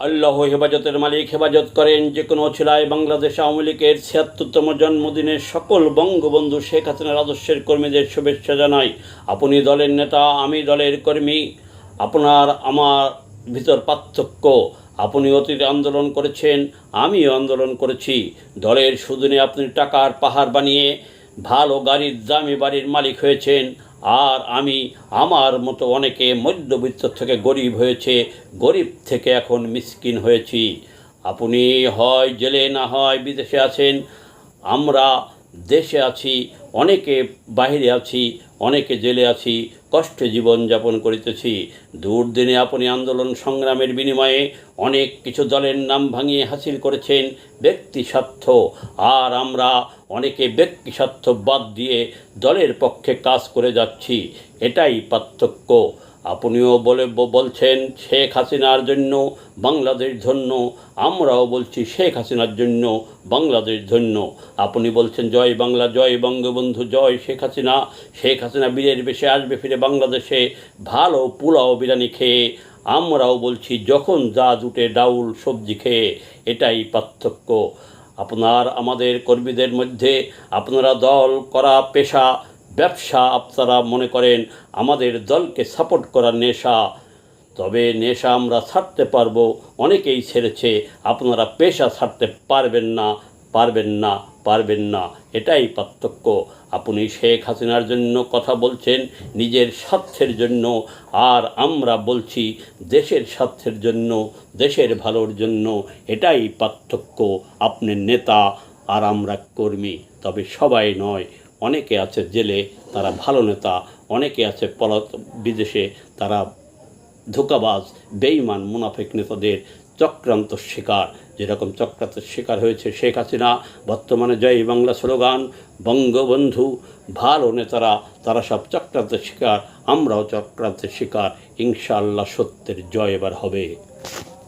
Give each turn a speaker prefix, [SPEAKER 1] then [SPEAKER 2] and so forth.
[SPEAKER 1] আল্লাহ হেফাজতের মালিক হেফাজত করেন। যে কোনো ছেলায় বাংলাদেশ আওয়ামী লীগের ৭৬তম জন্মদিনের সকল বঙ্গবন্ধু শেখ হাসিনার আদর্শের কর্মীদের শুভেচ্ছা জানাই। আপনি দলের নেতা, আমি দলের কর্মী। আপনার আমার ভিতর পার্থক্য। আপনি অতীত আন্দোলন করেছেন, আমিও আন্দোলন করেছি। দলের সুদিনে আপনি টাকার পাহাড় বানিয়ে ভালো গাড়ির দামি বাড়ির মালিক হয়েছেন, আর আমি আমার মতো অনেকে মধ্যবিত্ত থেকে গরিব হয়েছে, গরিব থেকে এখন মিসকিন হয়েছি। আপনি হয় জেলে, না হয় বিদেশে আছেন, আমরা দেশে আছি, অনেকে বাহিরে আছি, অনেকে জেলে আছি, কষ্টে জীবনযাপন করিতেছি। দুর্দিনে আপনি আন্দোলন সংগ্রামের বিনিময়ে অনেক কিছু দলের নাম ভাঙিয়ে হাসিল করেছেন ব্যক্তি স্বার্থ, আর আমরা অনেকে ব্যক্তি স্বার্থ বাদ দিয়ে দলের পক্ষে কাজ করে যাচ্ছি। এটাই পার্থক্য। আপনিও বলছেন শেখ হাসিনার জন্য বাংলাদেশ ধন্য, আমরাও বলছি শেখ হাসিনার জন্য বাংলাদেশ ধন্য। আপনি বলছেন জয় বাংলা, জয় বঙ্গবন্ধু, জয় শেখ হাসিনা। শেখ হাসিনা বীরের বেশে আসবে ফিরে বাংলাদেশে ভালো পোলাও বিরিয়ানি খেয়ে। আমরাও বলছি যখন যা জুটে ডাউল সবজি খেয়ে। এটাই পার্থক্য। আপনার আমাদের কর্মীদের মধ্যে আপনারা দল করা পেশা, ব্যবসা আপনারা মনে করেন আমাদের দলকে সাপোর্ট করার নেশা। তবে নেশা আমরা ছাড়তে পারবো, অনেকেই ছেড়েছে। আপনারা পেশা ছাড়তে পারবেন না, পারবেন না, পারবেন না। এটাই পার্থক্য। আপনি শেখ হাসিনার জন্য কথা বলছেন, নিজের স্বার্থের জন্য, আর আমরা বলছি দেশের স্বার্থের জন্য, দেশের ভালোর জন্য। এটাই পার্থক্য। আপনি নেতা আর আমরা কর্মী। তবে সবাই নয়, অনেকে আছে জেলে, তারা ভালো নেতা। অনেকে আছে বিদেশে, তারা ধোঁকাবাজ, বেঈমান, মুনাফিক নেতাদের চক্রান্ত শিকার। যেরকম চক্রান্তের শিকার হয়েছে শেখ হাসিনা। বর্তমানে জয় বাংলা স্লোগান, বঙ্গবন্ধু, ভালো নেতারা তারা সব চক্রান্তের শিকার, আমরাও চক্রান্তের শিকার। ইনশাআল্লাহ সত্যের জয় এবার হবে।